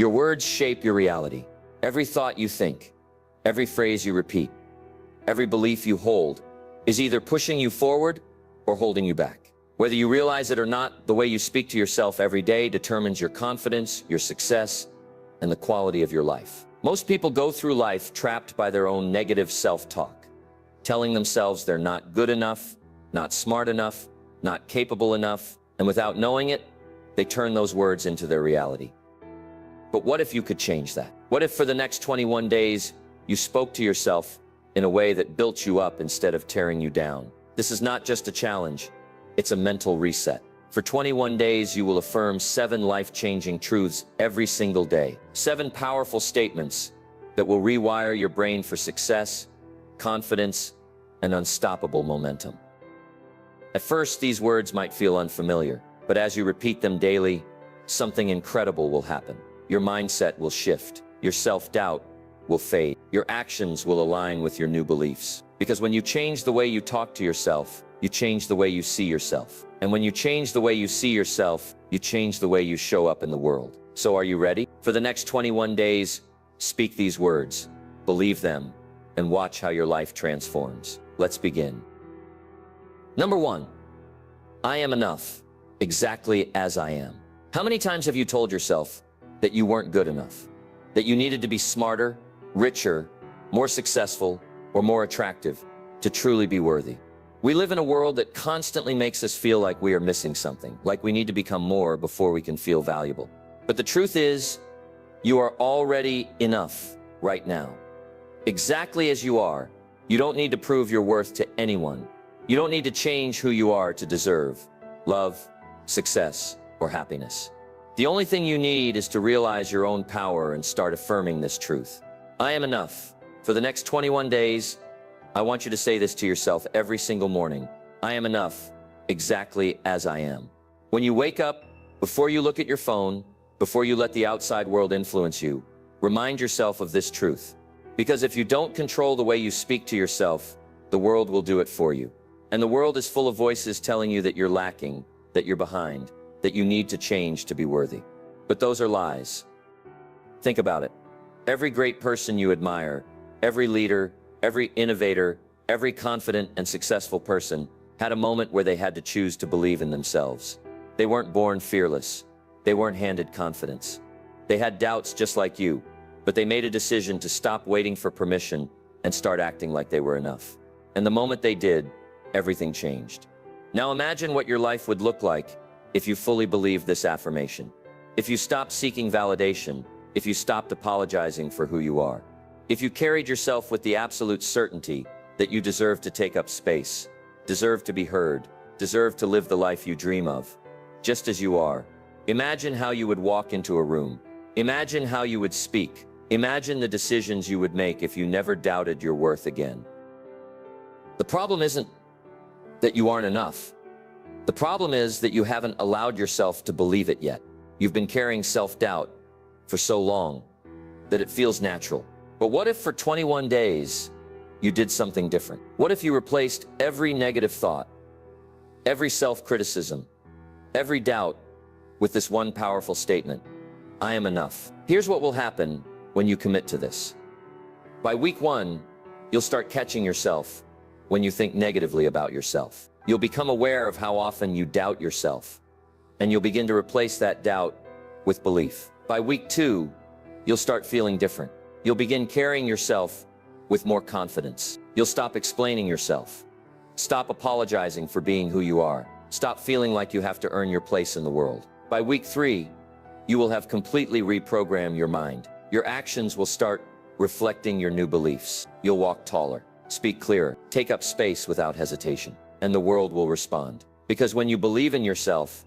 Your words shape your reality. Every thought you think, every phrase you repeat, every belief you hold is either pushing you forward or holding you back. Whether you realize it or not, the way you speak to yourself every day determines your confidence, your success, and the quality of your life. Most people go through life trapped by their own negative self-talk, telling themselves they're not good enough, not smart enough, not capable enough, and without knowing it, they turn those words into their reality. But what if you could change that? What if for the next 21 days, you spoke to yourself in a way that built you up instead of tearing you down? This is not just a challenge, it's a mental reset. For 21 days, you will affirm 7 life-changing truths every single day. 7 powerful statements that will rewire your brain for success, confidence, and unstoppable momentum. At first, these words might feel unfamiliar, but as you repeat them daily, something incredible will happen. Your mindset will shift. Your self-doubt will fade. Your actions will align with your new beliefs. Because when you change the way you talk to yourself, you change the way you see yourself. And when you change the way you see yourself, you change the way you show up in the world. So are you ready? For the next 21 days, speak these words, believe them, and watch how your life transforms. Let's begin. Number 1, I am enough, exactly as I am. How many times have you told yourself that you weren't good enough? That you needed to be smarter, richer, more successful, or more attractive to truly be worthy? We live in a world that constantly makes us feel like we are missing something, like we need to become more before we can feel valuable. But the truth is, you are already enough right now. Exactly as you are. You don't need to prove your worth to anyone. You don't need to change who you are to deserve love, success, or happiness. The only thing you need is to realize your own power and start affirming this truth. I am enough. For the next 21 days, I want you to say this to yourself every single morning. I am enough, exactly as I am. When you wake up, before you look at your phone, before you let the outside world influence you, remind yourself of this truth. Because if you don't control the way you speak to yourself, the world will do it for you. And the world is full of voices telling you that you're lacking, that you're behind, that you need to change to be worthy. But those are lies. Think about it. Every great person you admire, every leader, every innovator, every confident and successful person had a moment where they had to choose to believe in themselves. They weren't born fearless. They weren't handed confidence. They had doubts just like you, but they made a decision to stop waiting for permission and start acting like they were enough. And the moment they did, everything changed. Now imagine what your life would look like if you fully believed this affirmation. If you stopped seeking validation, if you stopped apologizing for who you are, if you carried yourself with the absolute certainty that you deserve to take up space, deserve to be heard, deserve to live the life you dream of, just as you are. Imagine how you would walk into a room. Imagine how you would speak. Imagine the decisions you would make if you never doubted your worth again. The problem isn't that you aren't enough. The problem is that you haven't allowed yourself to believe it yet. You've been carrying self-doubt for so long that it feels natural. But what if for 21 days, you did something different? What if you replaced every negative thought, every self-criticism, every doubt with this one powerful statement? I am enough. Here's what will happen when you commit to this. By week 1, you'll start catching yourself when you think negatively about yourself. You'll become aware of how often you doubt yourself, and you'll begin to replace that doubt with belief. By week 2, you'll start feeling different. You'll begin carrying yourself with more confidence. You'll stop explaining yourself. Stop apologizing for being who you are. Stop feeling like you have to earn your place in the world. By week 3, you will have completely reprogrammed your mind. Your actions will start reflecting your new beliefs. You'll walk taller, speak clearer, take up space without hesitation, and the world will respond. Because when you believe in yourself,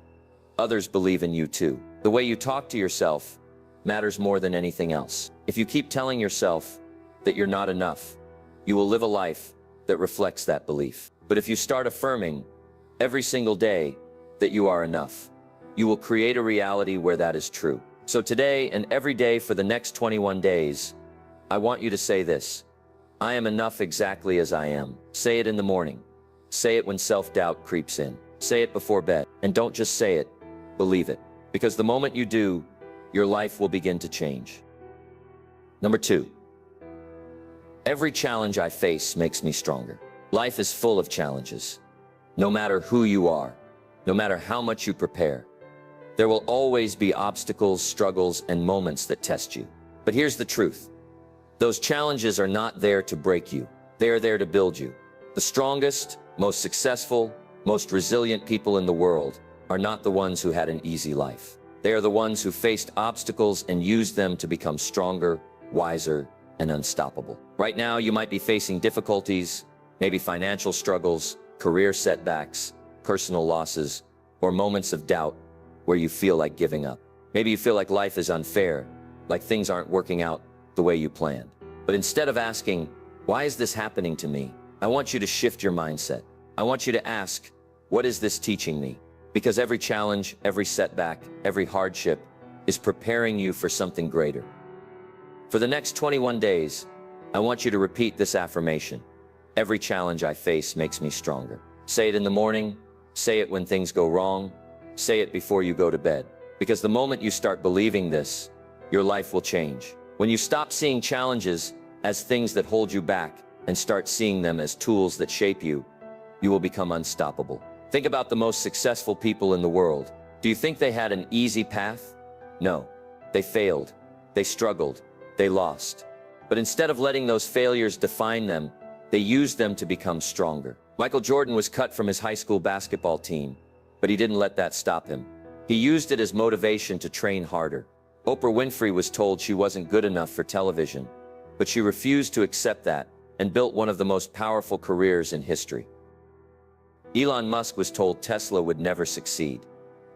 others believe in you too. The way you talk to yourself matters more than anything else. If you keep telling yourself that you're not enough, you will live a life that reflects that belief. But if you start affirming every single day that you are enough, you will create a reality where that is true. So today and every day for the next 21 days, I want you to say this: I am enough exactly as I am. Say it in the morning. Say it when self-doubt creeps in. Say it before bed. And don't just say it, believe it. Because the moment you do, your life will begin to change. Number 2, every challenge I face makes me stronger. Life is full of challenges. No matter who you are, no matter how much you prepare, there will always be obstacles, struggles, and moments that test you. But here's the truth. Those challenges are not there to break you. They are there to build you. The strongest, most successful, most resilient people in the world are not the ones who had an easy life. They are the ones who faced obstacles and used them to become stronger, wiser, and unstoppable. Right now, you might be facing difficulties, maybe financial struggles, career setbacks, personal losses, or moments of doubt where you feel like giving up. Maybe you feel like life is unfair, like things aren't working out the way you planned. But instead of asking, why is this happening to me? I want you to shift your mindset. I want you to ask, what is this teaching me? Because every challenge, every setback, every hardship is preparing you for something greater. For the next 21 days, I want you to repeat this affirmation. Every challenge I face makes me stronger. Say it in the morning, say it when things go wrong, say it before you go to bed. Because the moment you start believing this, your life will change. When you stop seeing challenges as things that hold you back and start seeing them as tools that shape you, you will become unstoppable. Think about the most successful people in the world. Do you think they had an easy path? No. They failed. They struggled. They lost. But instead of letting those failures define them, they used them to become stronger. Michael Jordan was cut from his high school basketball team, but he didn't let that stop him. He used it as motivation to train harder. Oprah Winfrey was told she wasn't good enough for television, but she refused to accept that and built one of the most powerful careers in history. Elon Musk was told Tesla would never succeed,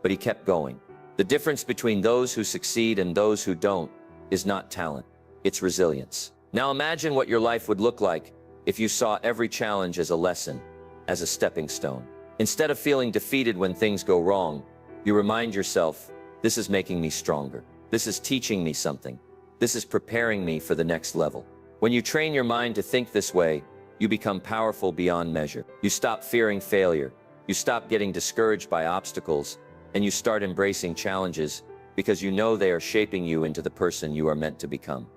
but he kept going. The difference between those who succeed and those who don't is not talent, it's resilience. Now imagine what your life would look like if you saw every challenge as a lesson, as a stepping stone. Instead of feeling defeated when things go wrong, you remind yourself, this is making me stronger. This is teaching me something. This is preparing me for the next level. When you train your mind to think this way, you become powerful beyond measure. You stop fearing failure. You stop getting discouraged by obstacles, and you start embracing challenges because you know they are shaping you into the person you are meant to become.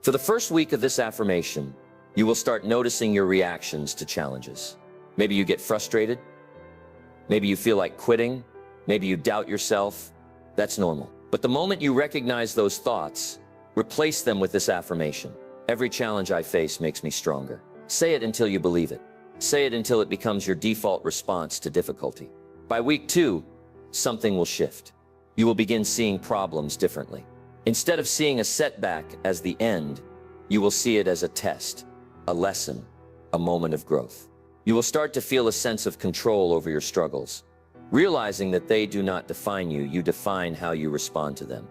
For the first week of this affirmation, you will start noticing your reactions to challenges. Maybe you get frustrated. Maybe you feel like quitting. Maybe you doubt yourself. That's normal. But the moment you recognize those thoughts, replace them with this affirmation. Every challenge I face makes me stronger. Say it until you believe it. Say it until it becomes your default response to difficulty. By week 2, something will shift. You will begin seeing problems differently. Instead of seeing a setback as the end, you will see it as a test, a lesson, a moment of growth. You will start to feel a sense of control over your struggles, realizing that they do not define you, you define how you respond to them.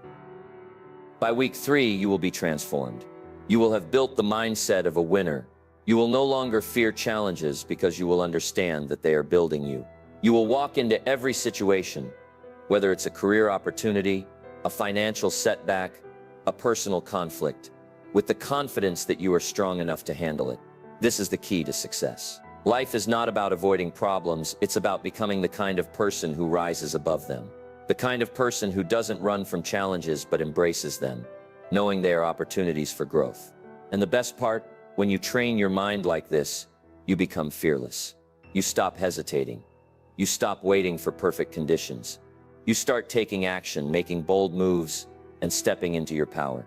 By week 3, you will be transformed. You will have built the mindset of a winner. You will no longer fear challenges because you will understand that they are building you. You will walk into every situation, whether it's a career opportunity, a financial setback, a personal conflict, with the confidence that you are strong enough to handle it. This is the key to success. Life is not about avoiding problems, it's about becoming the kind of person who rises above them. The kind of person who doesn't run from challenges but embraces them, knowing they are opportunities for growth. And the best part, when you train your mind like this, you become fearless. You stop hesitating. You stop waiting for perfect conditions. You start taking action, making bold moves, and stepping into your power.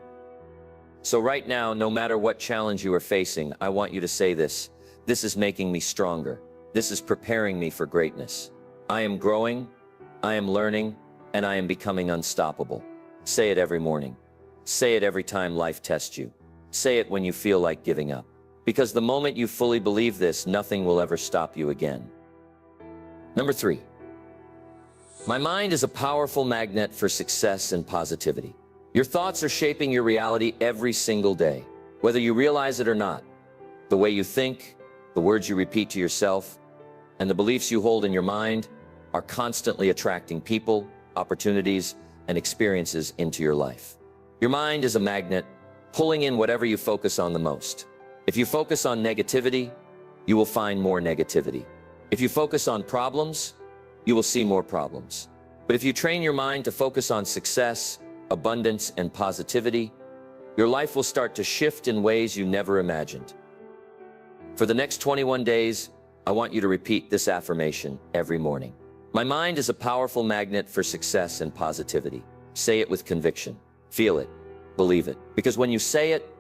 So right now, no matter what challenge you are facing, I want you to say this. This is making me stronger. This is preparing me for greatness. I am growing, I am learning, and I am becoming unstoppable. Say it every morning. Say it every time life tests you. Say it when you feel like giving up. Because the moment you fully believe this, nothing will ever stop you again. Number 3. My mind is a powerful magnet for success and positivity. Your thoughts are shaping your reality every single day, whether you realize it or not. The way you think, the words you repeat to yourself, and the beliefs you hold in your mind are constantly attracting people, opportunities, and experiences into your life. Your mind is a magnet, pulling in whatever you focus on the most. If you focus on negativity, you will find more negativity. If you focus on problems, you will see more problems. But if you train your mind to focus on success, abundance, and positivity, your life will start to shift in ways you never imagined. For the next 21 days, I want you to repeat this affirmation every morning. My mind is a powerful magnet for success and positivity. Say it with conviction. Feel it. Believe it. Because when you say it,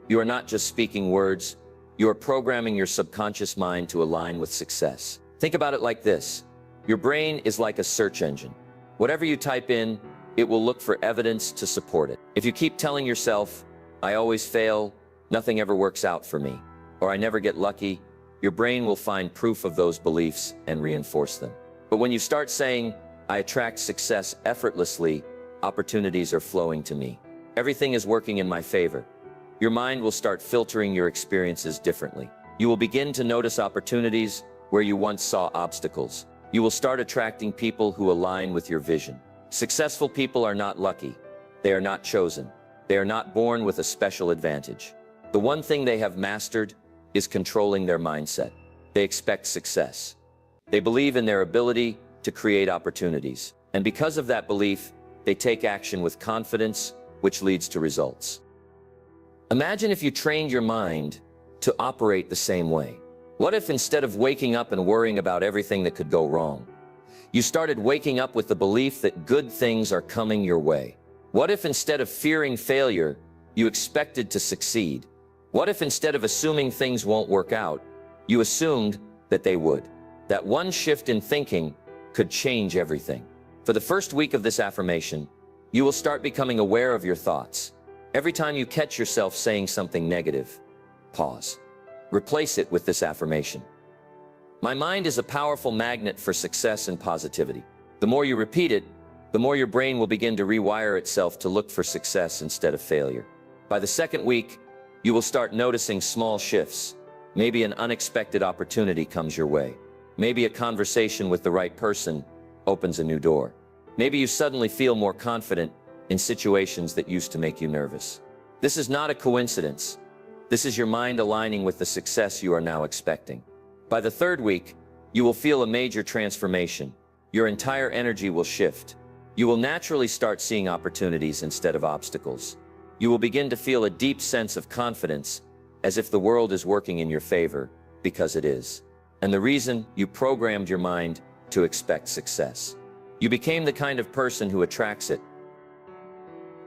you are not just speaking words, you are programming your subconscious mind to align with success. Think about it like this. Your brain is like a search engine. Whatever you type in, it will look for evidence to support it. If you keep telling yourself, I always fail, nothing ever works out for me, or I never get lucky, your brain will find proof of those beliefs and reinforce them. But when you start saying, I attract success effortlessly, opportunities are flowing to me, everything is working in my favor, your mind will start filtering your experiences differently. You will begin to notice opportunities where you once saw obstacles. You will start attracting people who align with your vision. Successful people are not lucky. They are not chosen. They are not born with a special advantage. The one thing they have mastered is controlling their mindset. They expect success. They believe in their ability to create opportunities. And because of that belief, they take action with confidence, which leads to results. Imagine if you trained your mind to operate the same way. What if instead of waking up and worrying about everything that could go wrong, you started waking up with the belief that good things are coming your way? What if instead of fearing failure, you expected to succeed? What if instead of assuming things won't work out, you assumed that they would? That one shift in thinking could change everything. For the first week of this affirmation, you will start becoming aware of your thoughts. Every time you catch yourself saying something negative, pause. Replace it with this affirmation. My mind is a powerful magnet for success and positivity. The more you repeat it, the more your brain will begin to rewire itself to look for success instead of failure. By the second week, you will start noticing small shifts. Maybe an unexpected opportunity comes your way. Maybe a conversation with the right person opens a new door. Maybe you suddenly feel more confident in situations that used to make you nervous. This is not a coincidence. This is your mind aligning with the success you are now expecting. By the third week, you will feel a major transformation. Your entire energy will shift. You will naturally start seeing opportunities instead of obstacles. You will begin to feel a deep sense of confidence, as if the world is working in your favor, because it is. And the reason you programmed your mind to expect success. You became the kind of person who attracts it.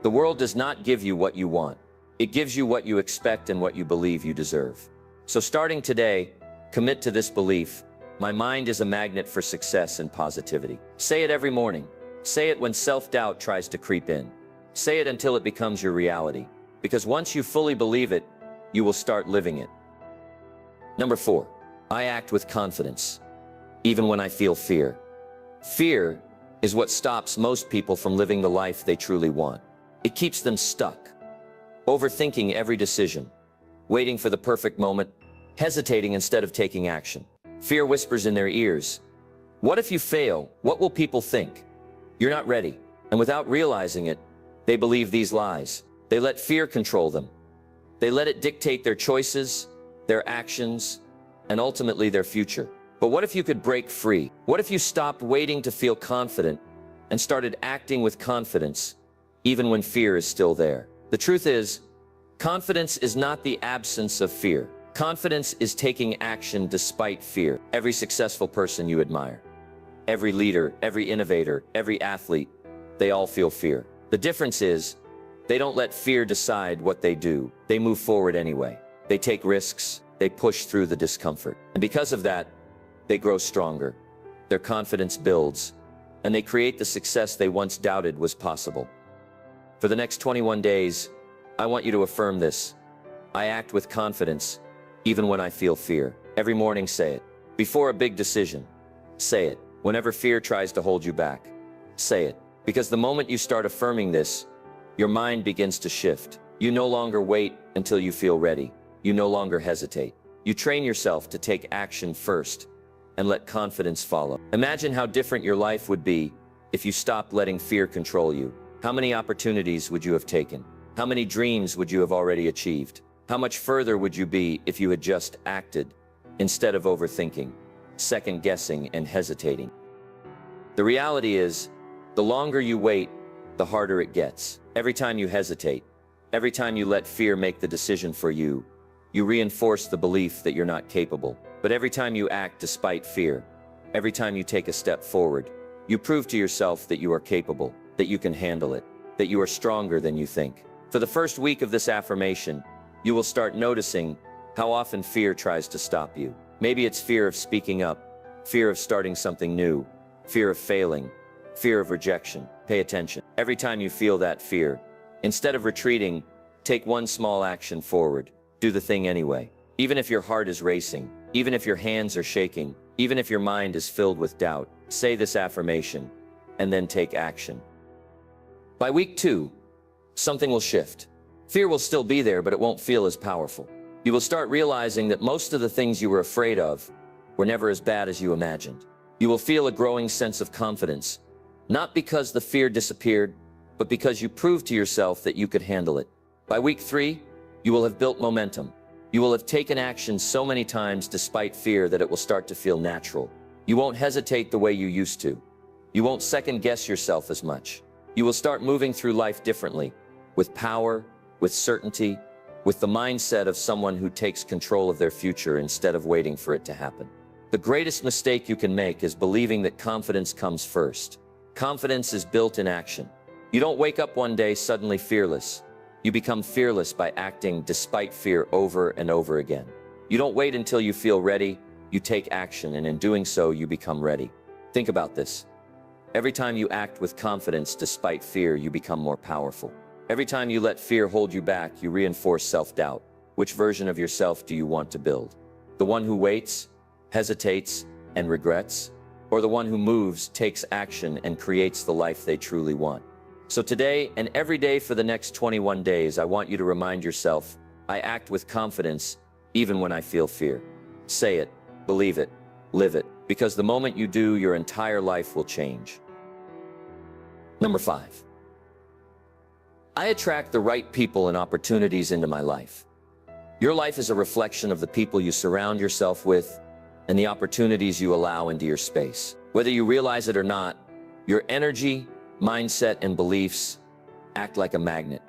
The world does not give you what you want. It gives you what you expect and what you believe you deserve. So starting today, commit to this belief. My mind is a magnet for success and positivity. Say it every morning. Say it when self-doubt tries to creep in. Say it until it becomes your reality. Because once you fully believe it, you will start living it. Number 4, I act with confidence, even when I feel fear. Fear is what stops most people from living the life they truly want. It keeps them stuck, overthinking every decision, waiting for the perfect moment, hesitating instead of taking action. Fear whispers in their ears, what if you fail? What will people think? You're not ready. And without realizing it, they believe these lies. They let fear control them. They let it dictate their choices, their actions, and ultimately their future. But what if you could break free? What if you stopped waiting to feel confident and started acting with confidence, even when fear is still there? The truth is, confidence is not the absence of fear. Confidence is taking action despite fear. Every successful person you admire, every leader, every innovator, every athlete, they all feel fear. The difference is, they don't let fear decide what they do. They move forward anyway. They take risks. They push through the discomfort. And because of that, they grow stronger. Their confidence builds, and they create the success they once doubted was possible. For the next 21 days, I want you to affirm this. I act with confidence, even when I feel fear. Every morning, say it. Before a big decision, say it. Whenever fear tries to hold you back, say it. Because the moment you start affirming this, your mind begins to shift. You no longer wait until you feel ready. You no longer hesitate. You train yourself to take action first and let confidence follow. Imagine how different your life would be if you stopped letting fear control you. How many opportunities would you have taken? How many dreams would you have already achieved? How much further would you be if you had just acted instead of overthinking, second-guessing, and hesitating? The reality is, the longer you wait, the harder it gets. Every time you hesitate, every time you let fear make the decision for you, you reinforce the belief that you're not capable. But every time you act despite fear, every time you take a step forward, you prove to yourself that you are capable, that you can handle it, that you are stronger than you think. For the first week of this affirmation, you will start noticing how often fear tries to stop you. Maybe it's fear of speaking up, fear of starting something new, fear of failing, fear of rejection. Pay attention. Every time you feel that fear, instead of retreating, take one small action forward. Do the thing anyway. Even if your heart is racing, even if your hands are shaking, even if your mind is filled with doubt, say this affirmation and then take action. By week 2, something will shift. Fear will still be there, but it won't feel as powerful. You will start realizing that most of the things you were afraid of were never as bad as you imagined. You will feel a growing sense of confidence, not because the fear disappeared, but because you proved to yourself that you could handle it. By week 3, you will have built momentum. You will have taken action so many times despite fear that it will start to feel natural. You won't hesitate the way you used to. You won't second guess yourself as much. You will start moving through life differently, with power, with certainty, with the mindset of someone who takes control of their future instead of waiting for it to happen. The greatest mistake you can make is believing that confidence comes first. Confidence is built in action. You don't wake up one day suddenly fearless. You become fearless by acting despite fear over and over again. You don't wait until you feel ready, you take action, and in doing so, you become ready. Think about this. Every time you act with confidence despite fear, you become more powerful. Every time you let fear hold you back, you reinforce self-doubt. Which version of yourself do you want to build? The one who waits, hesitates, and regrets? Or the one who moves, takes action, and creates the life they truly want? So today and every day for the next 21 days, I want you to remind yourself, I act with confidence even when I feel fear. Say it, believe it, live it, because the moment you do, your entire life will change. Number 5. I attract the right people and opportunities into my life. Your life is a reflection of the people you surround yourself with and the opportunities you allow into your space. Whether you realize it or not, your energy, mindset, and beliefs act like a magnet,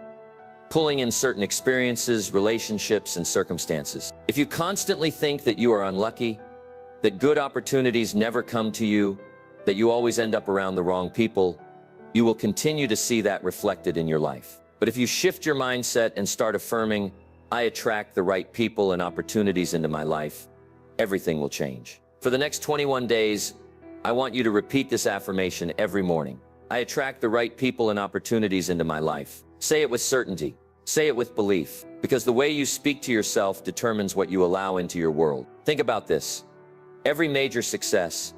pulling in certain experiences, relationships, and circumstances. If you constantly think that you are unlucky, that good opportunities never come to you, that you always end up around the wrong people, you will continue to see that reflected in your life. But if you shift your mindset and start affirming, I attract the right people and opportunities into my life, everything will change. For the next 21 days, I want you to repeat this affirmation every morning. I attract the right people and opportunities into my life. Say it with certainty. Say it with belief, because the way you speak to yourself determines what you allow into your world. Think about this. Every major success,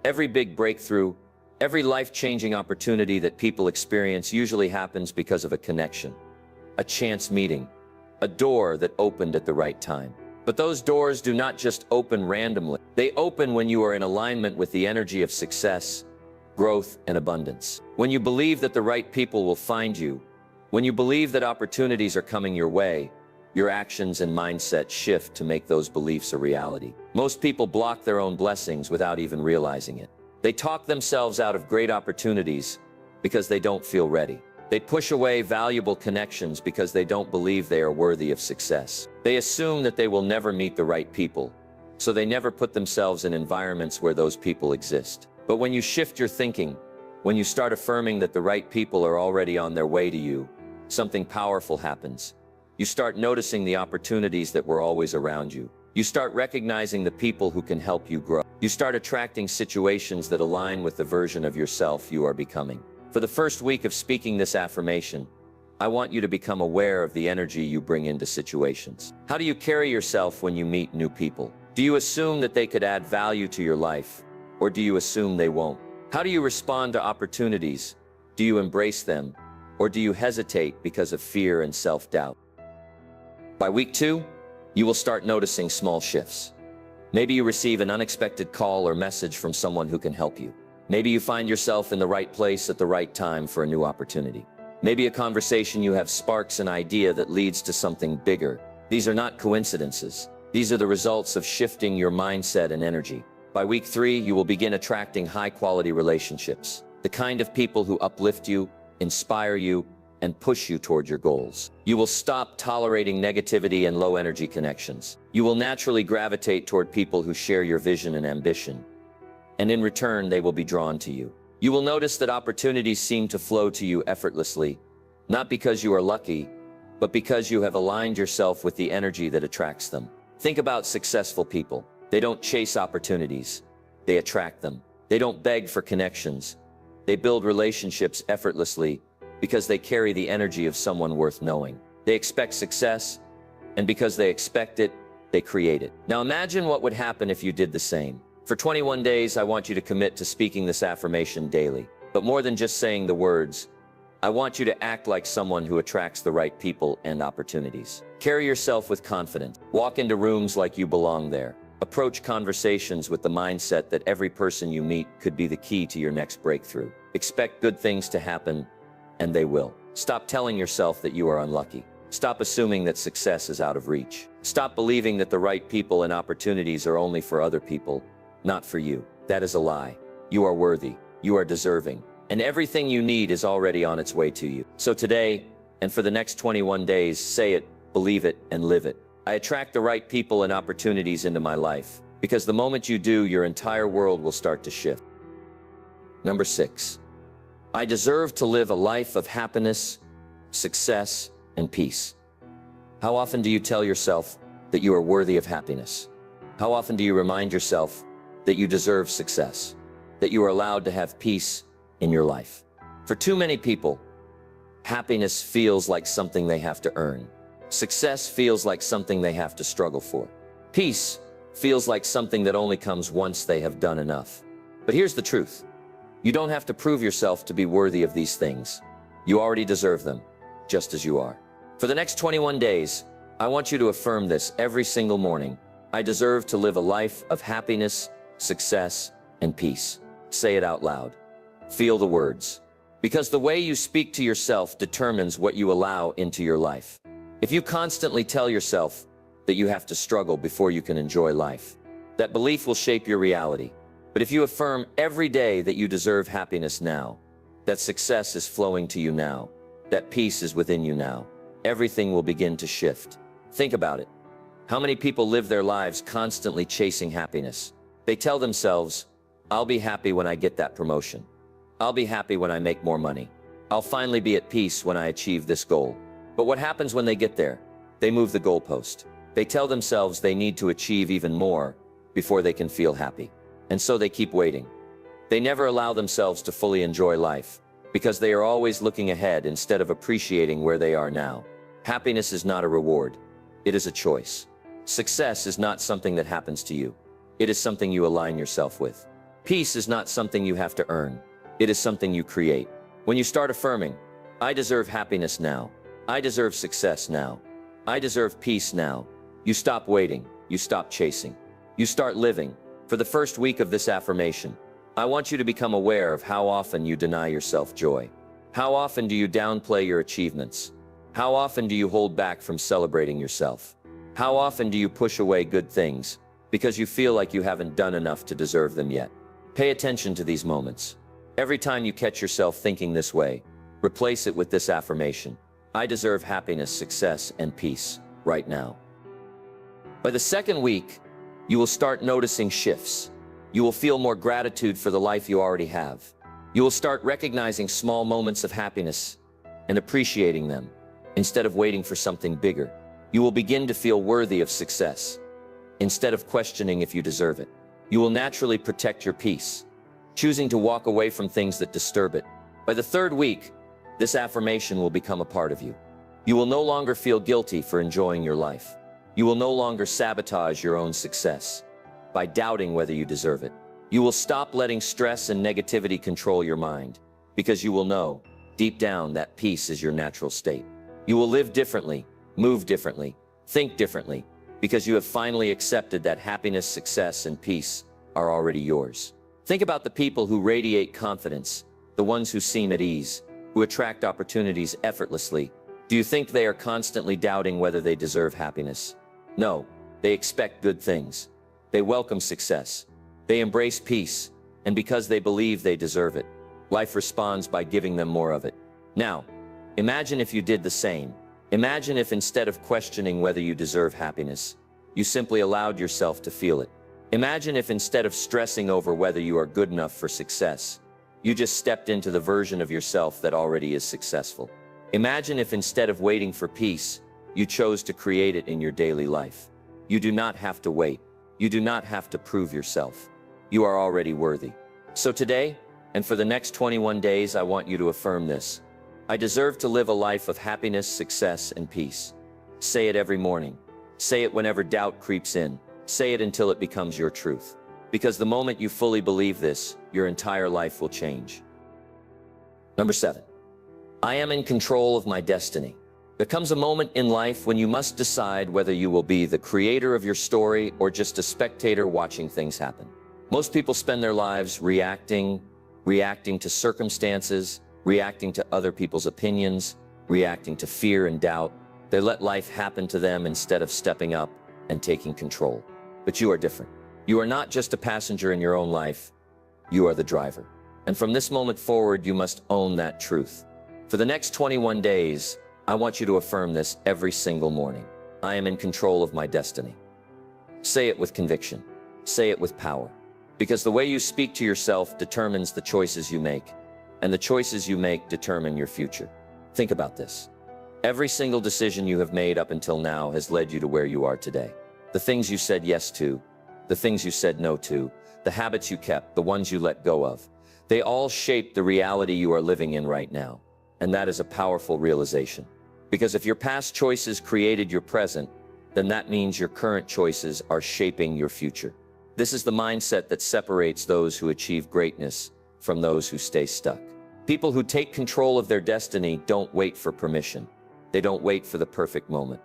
every big breakthrough, every life-changing opportunity that people experience usually happens because of a connection, a chance meeting, a door that opened at the right time. But those doors do not just open randomly. They open when you are in alignment with the energy of success, growth, and abundance. When you believe that the right people will find you, when you believe that opportunities are coming your way, your actions and mindset shift to make those beliefs a reality. Most people block their own blessings without even realizing it. They talk themselves out of great opportunities because they don't feel ready. They push away valuable connections because they don't believe they are worthy of success. They assume that they will never meet the right people, so they never put themselves in environments where those people exist. But when you shift your thinking, when you start affirming that the right people are already on their way to you, something powerful happens. You start noticing the opportunities that were always around you. You start recognizing the people who can help you grow. You start attracting situations that align with the version of yourself you are becoming. For the first week of speaking this affirmation, I want you to become aware of the energy you bring into situations. How do you carry yourself when you meet new people? Do you assume that they could add value to your life, or do you assume they won't? How do you respond to opportunities? Do you embrace them, or do you hesitate because of fear and self-doubt? By week 2, you will start noticing small shifts. Maybe you receive an unexpected call or message from someone who can help you. Maybe you find yourself in the right place at the right time for a new opportunity. Maybe a conversation you have sparks an idea that leads to something bigger. These are not coincidences. These are the results of shifting your mindset and energy. By week 3, you will begin attracting high-quality relationships, the kind of people who uplift you, inspire you, and push you toward your goals. You will stop tolerating negativity and low-energy connections. You will naturally gravitate toward people who share your vision and ambition, and in return, they will be drawn to you. You will notice that opportunities seem to flow to you effortlessly, not because you are lucky, but because you have aligned yourself with the energy that attracts them. Think about successful people. They don't chase opportunities, they attract them. They don't beg for connections. They build relationships effortlessly because they carry the energy of someone worth knowing. They expect success, and because they expect it, they create it. Now imagine what would happen if you did the same. For 21 days, I want you to commit to speaking this affirmation daily. But more than just saying the words, I want you to act like someone who attracts the right people and opportunities. Carry yourself with confidence. Walk into rooms like you belong there. Approach conversations with the mindset that every person you meet could be the key to your next breakthrough. Expect good things to happen, and they will. Stop telling yourself that you are unlucky. Stop assuming that success is out of reach. Stop believing that the right people and opportunities are only for other people, not for you. That is a lie. You are worthy. You are deserving. And everything you need is already on its way to you. So today, and for the next 21 days, say it, believe it, and live it. I attract the right people and opportunities into my life, because the moment you do, your entire world will start to shift. Number 6. I deserve to live a life of happiness, success, and peace. How often do you tell yourself that you are worthy of happiness? How often do you remind yourself that you deserve success, that you are allowed to have peace in your life? For too many people, happiness feels like something they have to earn. Success feels like something they have to struggle for. Peace feels like something that only comes once they have done enough. But here's the truth. You don't have to prove yourself to be worthy of these things. You already deserve them, just as you are. For the next 21 days, I want you to affirm this every single morning. I deserve to live a life of happiness, success, and peace. Say it out loud. Feel the words. Because the way you speak to yourself determines what you allow into your life. If you constantly tell yourself that you have to struggle before you can enjoy life, that belief will shape your reality. But if you affirm every day that you deserve happiness now, that success is flowing to you now, that peace is within you now, everything will begin to shift. Think about it. How many people live their lives constantly chasing happiness? They tell themselves, I'll be happy when I get that promotion. I'll be happy when I make more money. I'll finally be at peace when I achieve this goal. But what happens when they get there? They move the goalpost. They tell themselves they need to achieve even more before they can feel happy. And so they keep waiting. They never allow themselves to fully enjoy life because they are always looking ahead instead of appreciating where they are now. Happiness is not a reward. It is a choice. Success is not something that happens to you. It is something you align yourself with. Peace is not something you have to earn. It is something you create. When you start affirming, I deserve happiness now. I deserve success now. I deserve peace now. You stop waiting. You stop chasing. You start living. For the first week of this affirmation, I want you to become aware of how often you deny yourself joy. How often do you downplay your achievements? How often do you hold back from celebrating yourself? How often do you push away good things because you feel like you haven't done enough to deserve them yet? Pay attention to these moments. Every time you catch yourself thinking this way, replace it with this affirmation. I deserve happiness, success, and peace right now. By the second week, you will start noticing shifts. You will feel more gratitude for the life you already have. You will start recognizing small moments of happiness and appreciating them instead of waiting for something bigger. You will begin to feel worthy of success instead of questioning if you deserve it. You will naturally protect your peace, choosing to walk away from things that disturb it. By the third week, this affirmation will become a part of you. You will no longer feel guilty for enjoying your life. You will no longer sabotage your own success by doubting whether you deserve it. You will stop letting stress and negativity control your mind because you will know, deep down, that peace is your natural state. You will live differently, move differently, think differently, because you have finally accepted that happiness, success, and peace are already yours. Think about the people who radiate confidence, the ones who seem at ease, who attract opportunities effortlessly. Do you think they are constantly doubting whether they deserve happiness? No, they expect good things. They welcome success. They embrace peace, and because they believe they deserve it, life responds by giving them more of it. Now, imagine if you did the same. Imagine if instead of questioning whether you deserve happiness, you simply allowed yourself to feel it. Imagine if instead of stressing over whether you are good enough for success, you just stepped into the version of yourself that already is successful. Imagine if instead of waiting for peace, you chose to create it in your daily life. You do not have to wait. You do not have to prove yourself. You are already worthy. So today, and for the next 21 days, I want you to affirm this. I deserve to live a life of happiness, success, and peace. Say it every morning. Say it whenever doubt creeps in. Say it until it becomes your truth. Because the moment you fully believe this, your entire life will change. Number 7. I am in control of my destiny. There comes a moment in life when you must decide whether you will be the creator of your story or just a spectator watching things happen. Most people spend their lives reacting to circumstances, reacting to other people's opinions, reacting to fear and doubt. They let life happen to them instead of stepping up and taking control. But you are different. You are not just a passenger in your own life. You are the driver. And from this moment forward, you must own that truth. For the next 21 days, I want you to affirm this every single morning. I am in control of my destiny. Say it with conviction. Say it with power. Because the way you speak to yourself determines the choices you make, and the choices you make determine your future. Think about this. Every single decision you have made up until now has led you to where you are today. The things you said yes to, the things you said no to, the habits you kept, the ones you let go of, they all shape the reality you are living in right now. And that is a powerful realization. Because if your past choices created your present, then that means your current choices are shaping your future. This is the mindset that separates those who achieve greatness from those who stay stuck. People who take control of their destiny don't wait for permission. They don't wait for the perfect moment.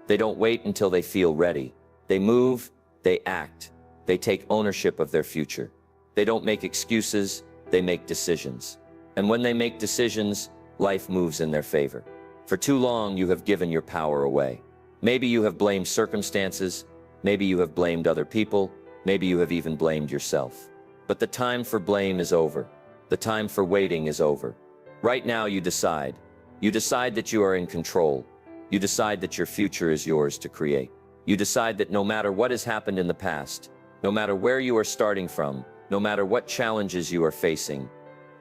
They don't wait until they feel ready. They move, they act, they take ownership of their future. They don't make excuses, they make decisions. And when they make decisions, life moves in their favor. For too long, you have given your power away. Maybe you have blamed circumstances, maybe you have blamed other people, maybe you have even blamed yourself. But the time for blame is over. The time for waiting is over. Right now, you decide. You decide that you are in control. You decide that your future is yours to create. You decide that no matter what has happened in the past, no matter where you are starting from, no matter what challenges you are facing,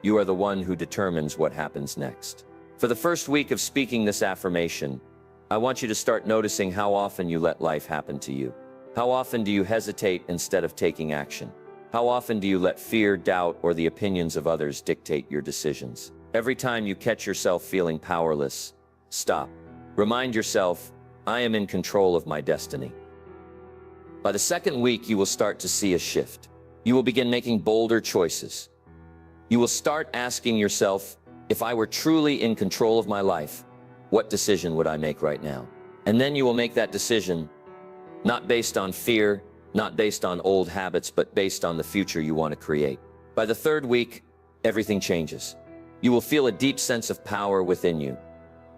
you are the one who determines what happens next. For the first week of speaking this affirmation, I want you to start noticing how often you let life happen to you. How often do you hesitate instead of taking action? How often do you let fear, doubt, or the opinions of others dictate your decisions? Every time you catch yourself feeling powerless, stop. Remind yourself, I am in control of my destiny. By the second week, you will start to see a shift. You will begin making bolder choices. You will start asking yourself, if I were truly in control of my life, what decision would I make right now? And then you will make that decision, not based on fear, not based on old habits, but based on the future you want to create. By the third week, everything changes. You will feel a deep sense of power within you.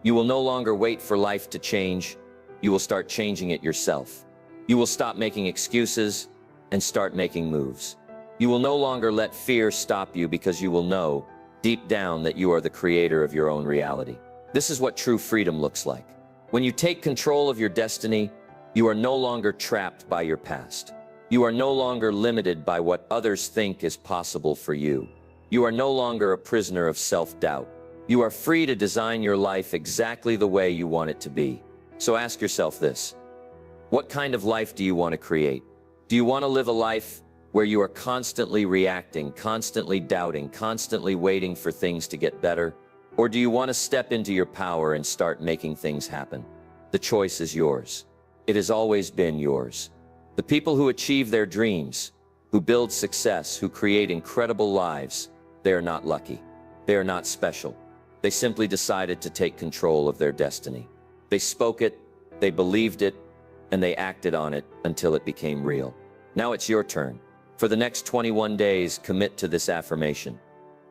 You will no longer wait for life to change. You will start changing it yourself. You will stop making excuses and start making moves. You will no longer let fear stop you because you will know deep down that you are the creator of your own reality. This is what true freedom looks like. When you take control of your destiny, you are no longer trapped by your past. You are no longer limited by what others think is possible for you. You are no longer a prisoner of self-doubt. You are free to design your life exactly the way you want it to be. So ask yourself this: what kind of life do you want to create? Do you want to live a life where you are constantly reacting, constantly doubting, constantly waiting for things to get better? Or do you want to step into your power and start making things happen? The choice is yours. It has always been yours. The people who achieve their dreams, who build success, who create incredible lives, they are not lucky. They are not special. They simply decided to take control of their destiny. They spoke it, they believed it, and they acted on it until it became real. Now it's your turn. For the next 21 days, commit to this affirmation.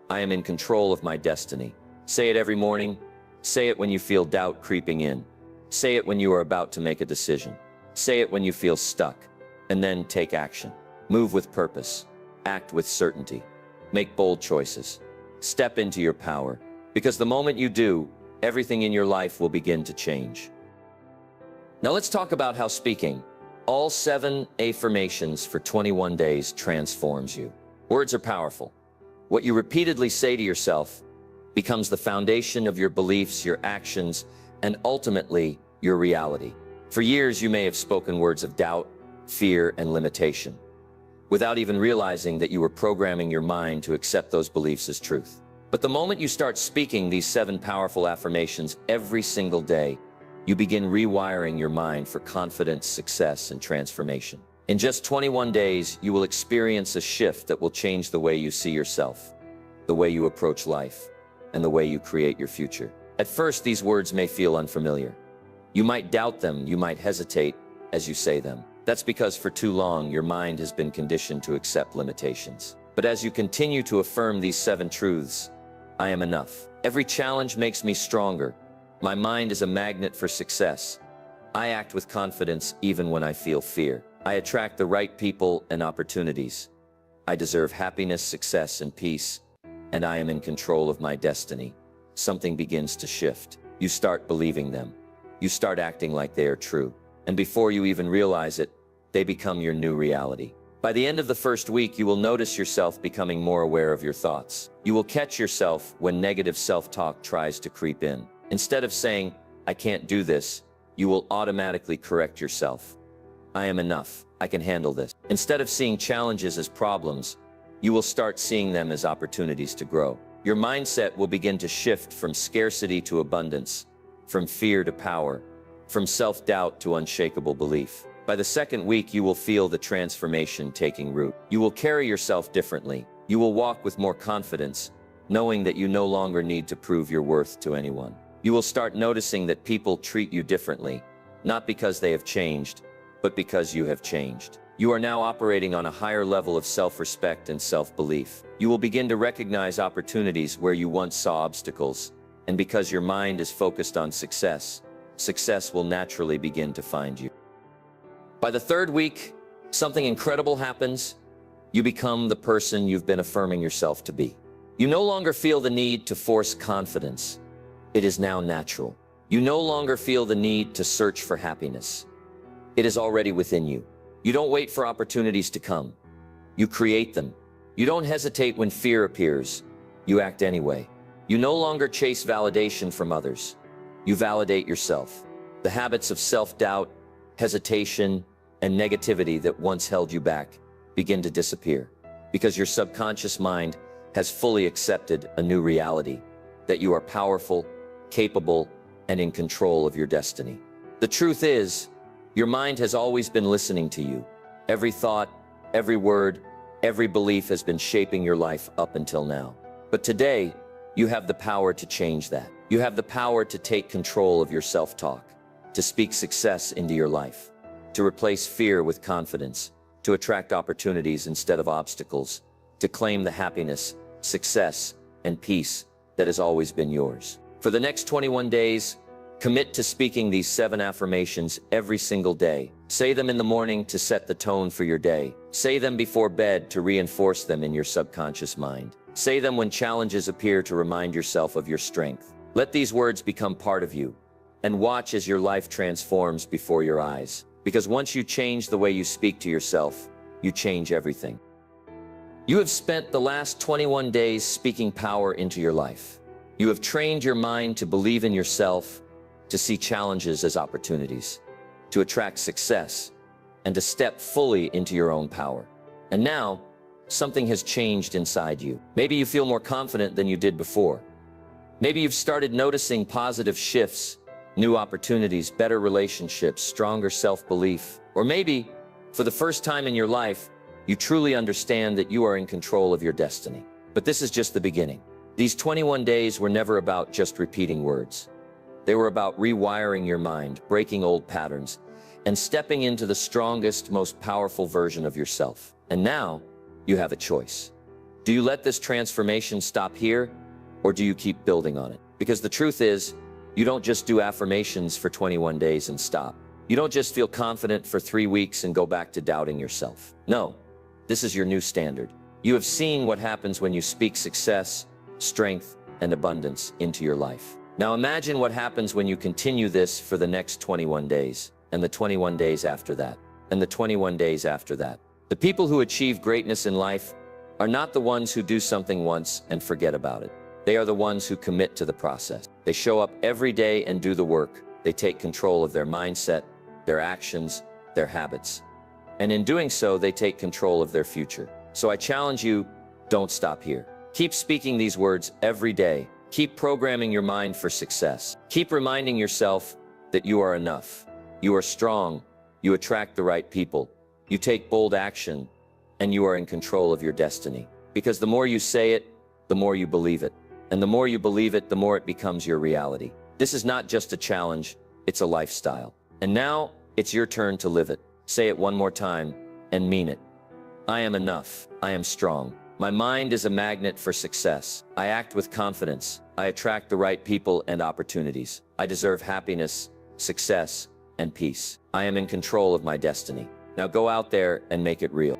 I am in control of my destiny. Say it every morning. Say it when you feel doubt creeping in. Say it when you are about to make a decision. Say it when you feel stuck. And then take action. Move with purpose. Act with certainty. Make bold choices. Step into your power. Because the moment you do, everything in your life will begin to change. Now let's talk about how speaking all 7 affirmations for 21 days transforms you. Words are powerful. What you repeatedly say to yourself becomes the foundation of your beliefs, your actions, and ultimately your reality. For years, you may have spoken words of doubt, fear, and limitation, without even realizing that you were programming your mind to accept those beliefs as truth. But the moment you start speaking these 7 powerful affirmations every single day, you begin rewiring your mind for confidence, success, and transformation. In just 21 days, you will experience a shift that will change the way you see yourself, the way you approach life, and the way you create your future. At first, these words may feel unfamiliar. You might doubt them, you might hesitate as you say them. That's because for too long, your mind has been conditioned to accept limitations. But as you continue to affirm these 7 truths, I am enough. Every challenge makes me stronger. My mind is a magnet for success. I act with confidence even when I feel fear. I attract the right people and opportunities. I deserve happiness, success, and peace, and I am in control of my destiny. Something begins to shift. You start believing them. You start acting like they are true. And before you even realize it, they become your new reality. By the end of the first week, you will notice yourself becoming more aware of your thoughts. You will catch yourself when negative self-talk tries to creep in. Instead of saying, I can't do this, you will automatically correct yourself. I am enough. I can handle this. Instead of seeing challenges as problems, you will start seeing them as opportunities to grow. Your mindset will begin to shift from scarcity to abundance, from fear to power, from self-doubt to unshakable belief. By the second week, you will feel the transformation taking root. You will carry yourself differently. You will walk with more confidence, knowing that you no longer need to prove your worth to anyone. You will start noticing that people treat you differently, not because they have changed, but because you have changed. You are now operating on a higher level of self-respect and self-belief. You will begin to recognize opportunities where you once saw obstacles, and because your mind is focused on success, success will naturally begin to find you. By the third week, something incredible happens. You become the person you've been affirming yourself to be. You no longer feel the need to force confidence. It is now natural. You no longer feel the need to search for happiness. It is already within you. You don't wait for opportunities to come. You create them. You don't hesitate when fear appears. You act anyway. You no longer chase validation from others. You validate yourself. The habits of self-doubt, hesitation, and negativity that once held you back begin to disappear because your subconscious mind has fully accepted a new reality, that you are powerful, capable, and in control of your destiny. The truth is, your mind has always been listening to you. Every thought, every word, every belief has been shaping your life up until now. But today, you have the power to change that. You have the power to take control of your self-talk, to speak success into your life, to replace fear with confidence, to attract opportunities instead of obstacles, to claim the happiness, success, and peace that has always been yours. For the next 21 days, commit to speaking these 7 affirmations every single day. Say them in the morning to set the tone for your day. Say them before bed to reinforce them in your subconscious mind. Say them when challenges appear to remind yourself of your strength. Let these words become part of you, and watch as your life transforms before your eyes. Because once you change the way you speak to yourself, you change everything. You have spent the last 21 days speaking power into your life. You have trained your mind to believe in yourself, to see challenges as opportunities, to attract success, and to step fully into your own power. And now, something has changed inside you. Maybe you feel more confident than you did before. Maybe you've started noticing positive shifts, new opportunities, better relationships, stronger self-belief. Or maybe, for the first time in your life, you truly understand that you are in control of your destiny. But this is just the beginning. These 21 days were never about just repeating words. They were about rewiring your mind, breaking old patterns, and stepping into the strongest, most powerful version of yourself. And now, you have a choice. Do you let this transformation stop here, or do you keep building on it? Because the truth is, you don't just do affirmations for 21 days and stop. You don't just feel confident for 3 weeks and go back to doubting yourself. No, this is your new standard. You have seen what happens when you speak success, strength, and abundance into your life. Now imagine what happens when you continue this for the next 21 days, and the 21 days after that, and the 21 days after that. The people who achieve greatness in life are not the ones who do something once and forget about it. They are the ones who commit to the process. They show up every day and do the work. They take control of their mindset, their actions, their habits. And in doing so, they take control of their future. So I challenge you, don't stop here. Keep speaking these words every day. Keep programming your mind for success. Keep reminding yourself that you are enough. You are strong. You attract the right people. You take bold action, and you are in control of your destiny. Because the more you say it, the more you believe it. And the more you believe it, the more it becomes your reality. This is not just a challenge, it's a lifestyle. And now, it's your turn to live it. Say it one more time, and mean it. I am enough. I am strong. My mind is a magnet for success. I act with confidence. I attract the right people and opportunities. I deserve happiness, success, and peace. I am in control of my destiny. Now go out there and make it real.